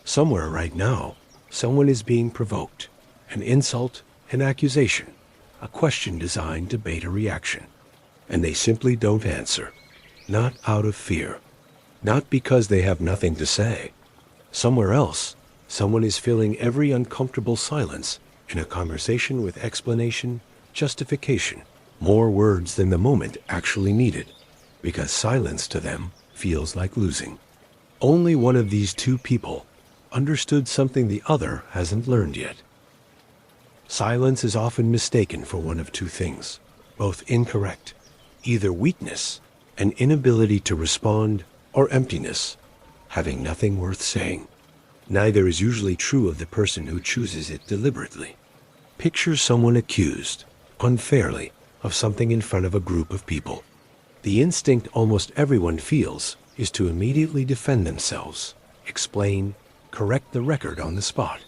Somewhere right now, someone is being provoked. An insult, an accusation, a question designed to bait a reaction. And they simply don't answer. Not out of fear. Not because they have nothing to say. Somewhere else, someone is filling every uncomfortable silence in a conversation with explanation, justification, more words than the moment actually needed, because silence to them feels like losing. Only one of these two people understood something the other hasn't learned yet. Silence is often mistaken for one of two things, both incorrect, either weakness, an inability to respond, or emptiness, having nothing worth saying. Neither is usually true of the person who chooses it deliberately. Picture someone accused, unfairly, of something in front of a group of people. The instinct almost everyone feels is to immediately defend themselves, explain, correct the record on the spot.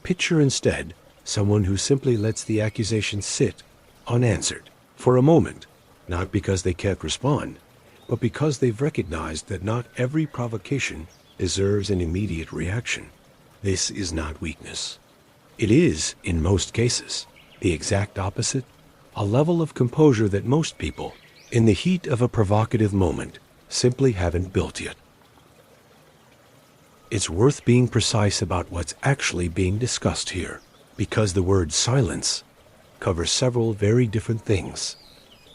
Picture instead someone who simply lets the accusation sit, unanswered, for a moment, not because they can't respond, but because they've recognized that not every provocation deserves an immediate reaction. This is not weakness. It is, in most cases, the exact opposite, a level of composure that most people, in the heat of a provocative moment, simply haven't built yet. It's worth being precise about what's actually being discussed here, because the word silence covers several very different things,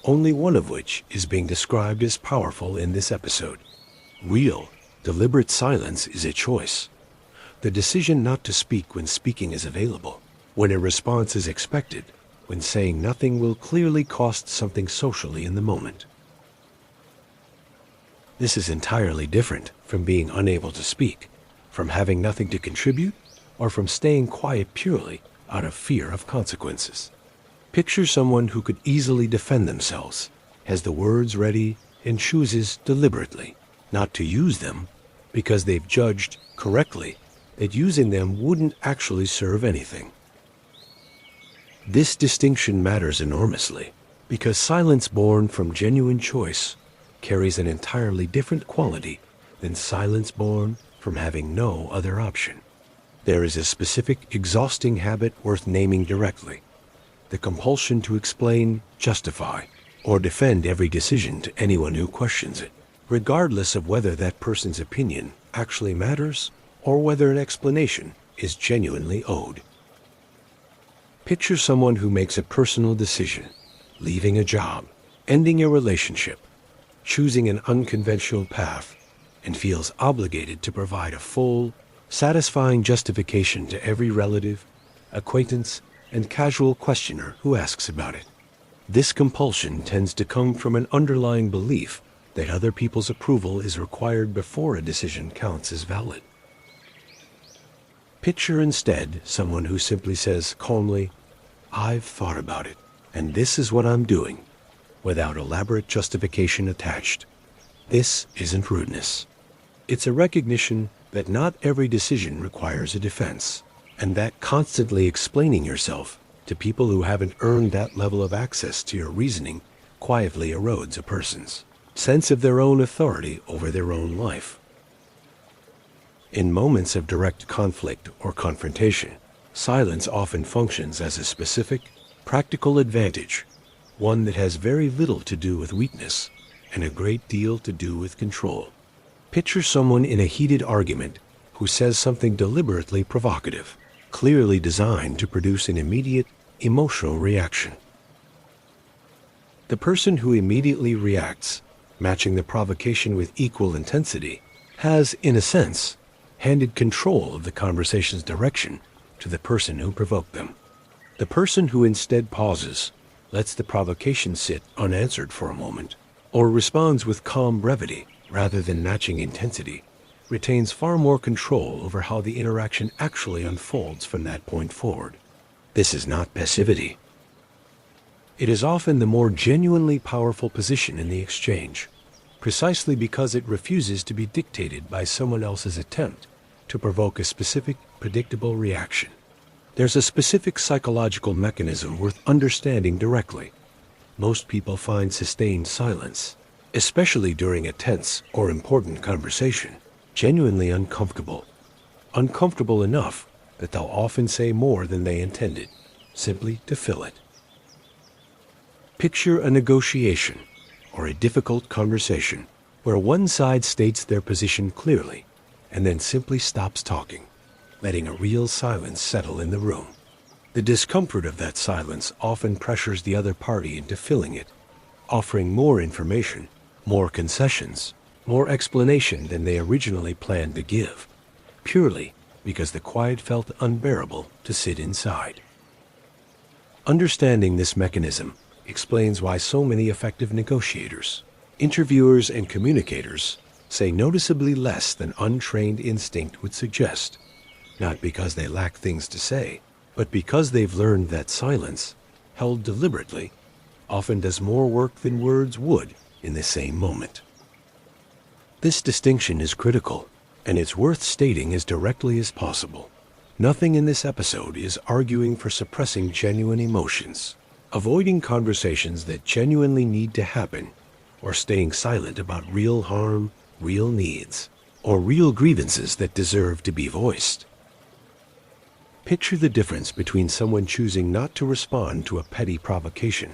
only one of which is being described as powerful in this episode. Real, deliberate silence is a choice. The decision not to speak when speaking is available, when a response is expected, when saying nothing will clearly cost something socially in the moment. This is entirely different from being unable to speak, from having nothing to contribute, or from staying quiet purely out of fear of consequences. Picture someone who could easily defend themselves, has the words ready, and chooses deliberately not to use them because they've judged correctly that using them wouldn't actually serve anything. This distinction matters enormously because silence born from genuine choice carries an entirely different quality than silence born from having no other option. There is a specific, exhausting habit worth naming directly: the compulsion to explain, justify, or defend every decision to anyone who questions it, regardless of whether that person's opinion actually matters or whether an explanation is genuinely owed. Picture someone who makes a personal decision, leaving a job, ending a relationship, choosing an unconventional path, and feels obligated to provide a full, satisfying justification to every relative, acquaintance, and casual questioner who asks about it. This compulsion tends to come from an underlying belief that other people's approval is required before a decision counts as valid. Picture instead someone who simply says calmly, "I've thought about it, and this is what I'm doing," without elaborate justification attached. This isn't rudeness. It's a recognition that not every decision requires a defense, and that constantly explaining yourself to people who haven't earned that level of access to your reasoning quietly erodes a person's sense of their own authority over their own life. In moments of direct conflict or confrontation, silence often functions as a specific, practical advantage, one that has very little to do with weakness and a great deal to do with control. Picture someone in a heated argument who says something deliberately provocative, clearly designed to produce an immediate emotional reaction. The person who immediately reacts, matching the provocation with equal intensity, has, in a sense, handed control of the conversation's direction to the person who provoked them. The person who instead pauses, lets the provocation sit unanswered for a moment, or responds with calm brevity rather than matching intensity, retains far more control over how the interaction actually unfolds from that point forward. This is not passivity. It is often the more genuinely powerful position in the exchange, precisely because it refuses to be dictated by someone else's attempt to provoke a specific, predictable reaction. There's a specific psychological mechanism worth understanding directly. Most people find sustained silence, especially during a tense or important conversation, genuinely uncomfortable. Uncomfortable enough that they'll often say more than they intended, simply to fill it. Picture a negotiation or a difficult conversation where one side states their position clearly and then simply stops talking, letting a real silence settle in the room. The discomfort of that silence often pressures the other party into filling it, offering more information, more concessions, more explanation than they originally planned to give, purely because the quiet felt unbearable to sit inside. Understanding this mechanism explains why so many effective negotiators, interviewers, and communicators say noticeably less than untrained instinct would suggest, not because they lack things to say, but because they've learned that silence, held deliberately, often does more work than words would in the same moment. This distinction is critical, and it's worth stating as directly as possible. Nothing in this episode is arguing for suppressing genuine emotions, avoiding conversations that genuinely need to happen, or staying silent about real harm, real needs, or real grievances that deserve to be voiced. Picture the difference between someone choosing not to respond to a petty provocation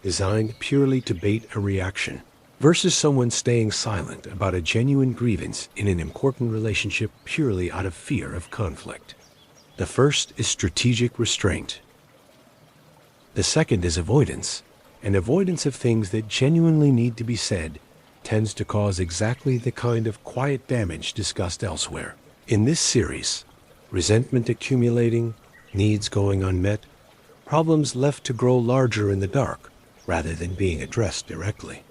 designed purely to bait a reaction, versus someone staying silent about a genuine grievance in an important relationship purely out of fear of conflict. The first is strategic restraint. The second is avoidance, and avoidance of things that genuinely need to be said tends to cause exactly the kind of quiet damage discussed elsewhere. In this series, resentment accumulating, needs going unmet, problems left to grow larger in the dark rather than being addressed directly.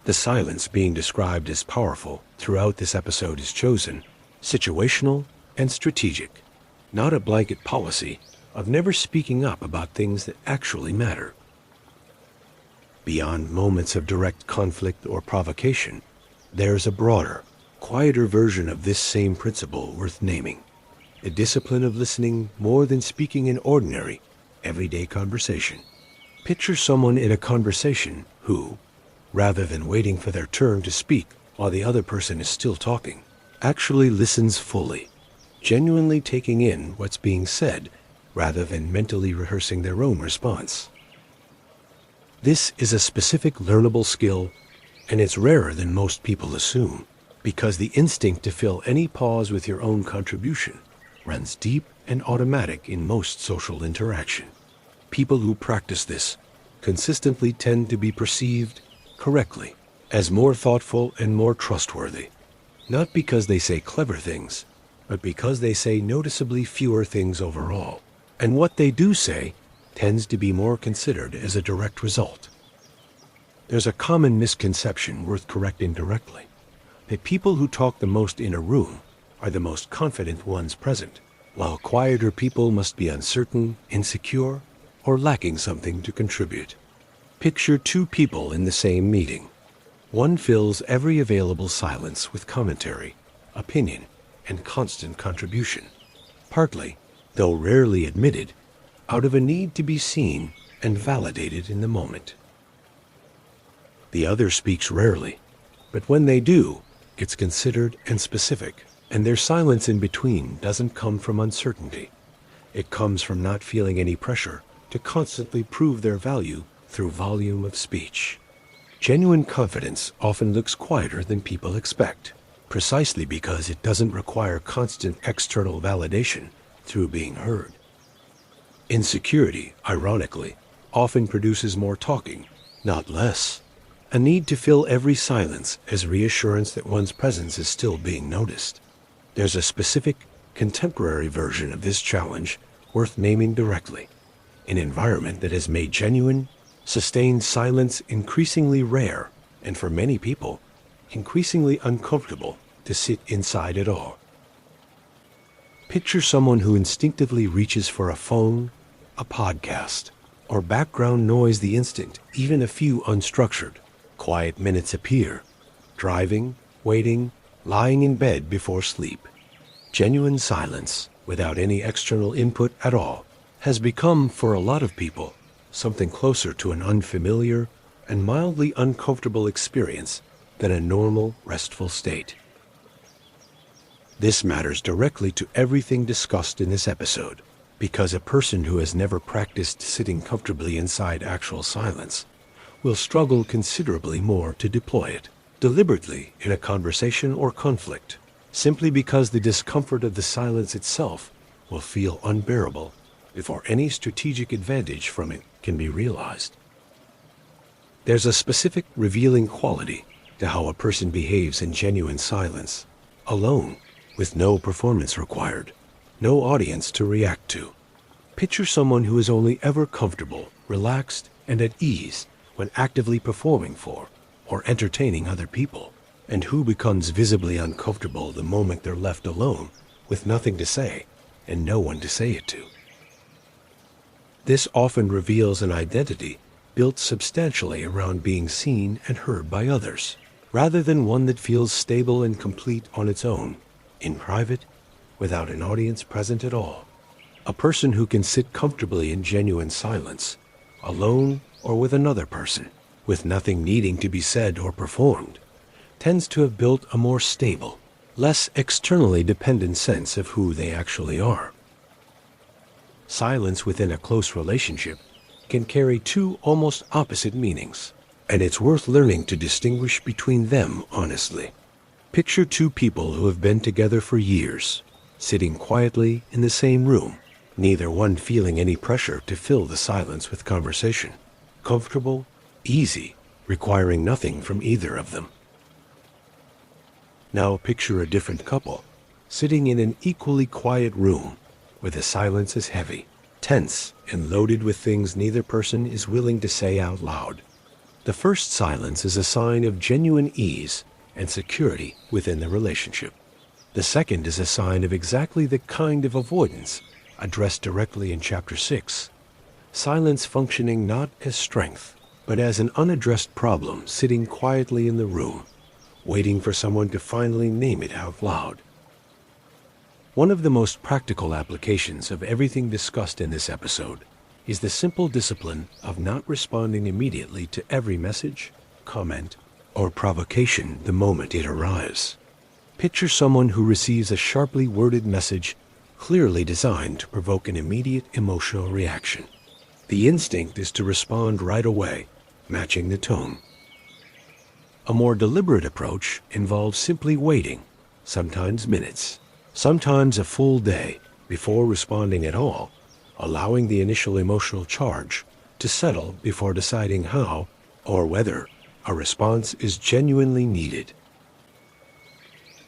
The silence being described as powerful throughout this episode is chosen, situational and strategic, not a blanket policy of never speaking up about things that actually matter. Beyond moments of direct conflict or provocation, there's a broader, quieter version of this same principle worth naming. The discipline of listening more than speaking in ordinary, everyday conversation. Picture someone in a conversation who, rather than waiting for their turn to speak while the other person is still talking, actually listens fully, genuinely taking in what's being said rather than mentally rehearsing their own response. This is a specific learnable skill, and it's rarer than most people assume, because the instinct to fill any pause with your own contribution runs deep and automatic in most social interaction. People who practice this consistently tend to be perceived, correctly, as more thoughtful and more trustworthy, not because they say clever things, but because they say noticeably fewer things overall, and what they do say tends to be more considered as a direct result. There's a common misconception worth correcting directly, that people who talk the most in a room are the most confident ones present, while quieter people must be uncertain, insecure, or lacking something to contribute. Picture two people in the same meeting. One fills every available silence with commentary, opinion, and constant contribution, partly, though rarely admitted, out of a need to be seen and validated in the moment. The other speaks rarely, but when they do, it's considered and specific, and their silence in between doesn't come from uncertainty. It comes from not feeling any pressure to constantly prove their value through volume of speech. Genuine confidence often looks quieter than people expect, precisely because it doesn't require constant external validation through being heard. Insecurity, ironically, often produces more talking, not less. A need to fill every silence as reassurance that one's presence is still being noticed. There's a specific, contemporary version of this challenge worth naming directly. An environment that has made genuine, sustained silence increasingly rare, and for many people, increasingly uncomfortable to sit inside at all. Picture someone who instinctively reaches for a phone, a podcast, or background noise the instant even a few unstructured, quiet minutes appear, driving, waiting, lying in bed before sleep. Genuine silence, without any external input at all, has become, for a lot of people, something closer to an unfamiliar and mildly uncomfortable experience than a normal, restful state. This matters directly to everything discussed in this episode, because a person who has never practiced sitting comfortably inside actual silence will struggle considerably more to deploy it deliberately in a conversation or conflict, simply because the discomfort of the silence itself will feel unbearable before any strategic advantage from it can be realized. There's a specific revealing quality to how a person behaves in genuine silence, alone, with no performance required, no audience to react to. Picture someone who is only ever comfortable, relaxed, and at ease when actively performing for or entertaining other people, and who becomes visibly uncomfortable the moment they're left alone with nothing to say and no one to say it to. This often reveals an identity built substantially around being seen and heard by others, rather than one that feels stable and complete on its own, in private, without an audience present at all. A person who can sit comfortably in genuine silence, alone or with another person, with nothing needing to be said or performed, tends to have built a more stable, less externally dependent sense of who they actually are. Silence within a close relationship can carry two almost opposite meanings, and it's worth learning to distinguish between them honestly. Picture two people who have been together for years, sitting quietly in the same room, neither one feeling any pressure to fill the silence with conversation, comfortable, easy, requiring nothing from either of them. Now picture a different couple, sitting in an equally quiet room, where the silence is heavy, tense, and loaded with things neither person is willing to say out loud. The first silence is a sign of genuine ease and security within the relationship. The second is a sign of exactly the kind of avoidance addressed directly in Chapter 6, silence functioning not as strength, but as an unaddressed problem sitting quietly in the room, waiting for someone to finally name it out loud. One of the most practical applications of everything discussed in this episode is the simple discipline of not responding immediately to every message, comment, or provocation the moment it arrives. Picture someone who receives a sharply worded message clearly designed to provoke an immediate emotional reaction. The instinct is to respond right away, matching the tone. A more deliberate approach involves simply waiting, sometimes minutes, sometimes a full day, before responding at all, allowing the initial emotional charge to settle before deciding how or whether a response is genuinely needed.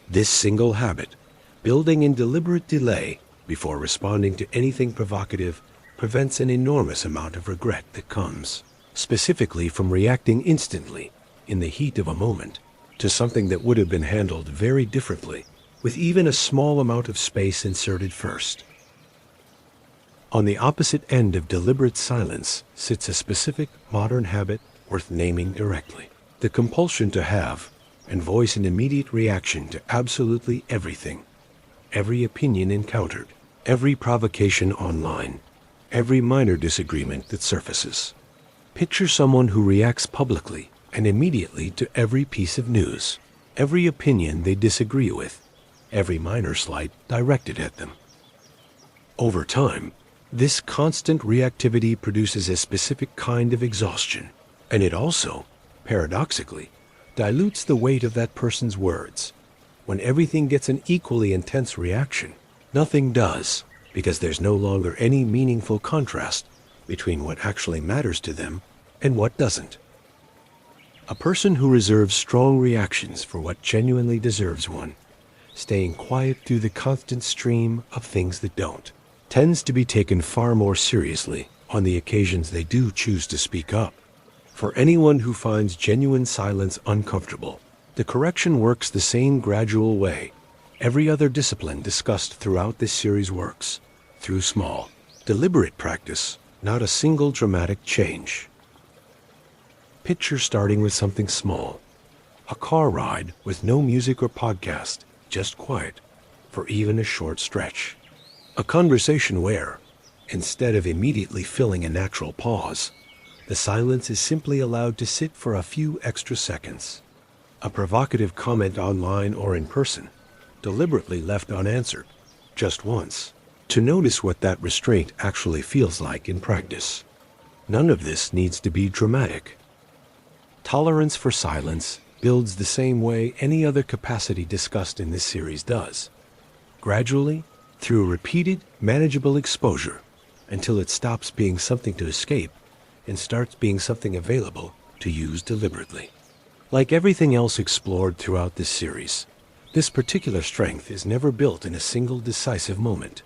This single habit, building in deliberate delay before responding to anything provocative, prevents an enormous amount of regret that comes, specifically from reacting instantly, in the heat of a moment, to something that would have been handled very differently, with even a small amount of space inserted first. On the opposite end of deliberate silence sits a specific modern habit worth naming directly: the compulsion to have and voice an immediate reaction to absolutely everything, every opinion encountered, every provocation online, every minor disagreement that surfaces. Picture someone who reacts publicly and immediately to every piece of news, every opinion they disagree with, every minor slight directed at them. Over time, this constant reactivity produces a specific kind of exhaustion, and it also, paradoxically, dilutes the weight of that person's words. When everything gets an equally intense reaction, nothing does, because there's no longer any meaningful contrast between what actually matters to them and what doesn't. A person who reserves strong reactions for what genuinely deserves one, staying quiet through the constant stream of things that don't, tends to be taken far more seriously on the occasions they do choose to speak up. For anyone who finds genuine silence uncomfortable, the correction works the same gradual way every other discipline discussed throughout this series works, through small, deliberate practice, not a single dramatic change. Picture starting with something small, a car ride with no music or podcast, just quiet, for even a short stretch. A conversation where, instead of immediately filling a natural pause, the silence is simply allowed to sit for a few extra seconds. A provocative comment online or in person, deliberately left unanswered, just once, to notice what that restraint actually feels like in practice. None of this needs to be dramatic. Tolerance for silence builds the same way any other capacity discussed in this series does. Gradually, through repeated, manageable exposure, until it stops being something to escape and starts being something available to use deliberately. Like everything else explored throughout this series, this particular strength is never built in a single decisive moment.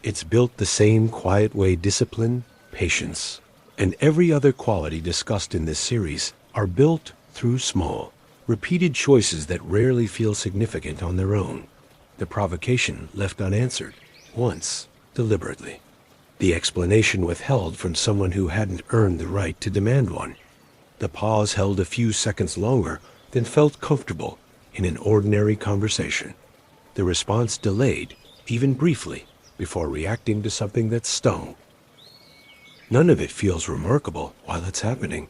It's built the same quiet way discipline, patience, and every other quality discussed in this series are built through small, repeated choices that rarely feel significant on their own. The provocation left unanswered, once, deliberately. The explanation withheld from someone who hadn't earned the right to demand one. The pause held a few seconds longer than felt comfortable in an ordinary conversation. The response delayed, even briefly, before reacting to something that stung. None of it feels remarkable while it's happening,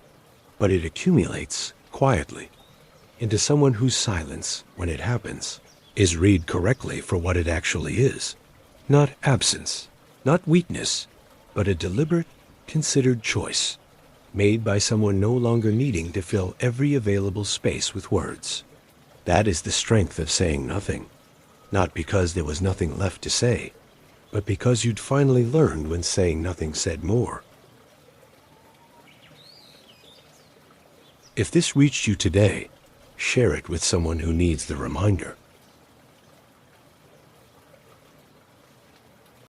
but it accumulates quietly into someone whose silence, when it happens, is read correctly for what it actually is. Not absence, not weakness, but a deliberate, considered choice, made by someone no longer needing to fill every available space with words. That is the strength of saying nothing, not because there was nothing left to say, but because you'd finally learned when saying nothing said more. If this reached you today, share it with someone who needs the reminder.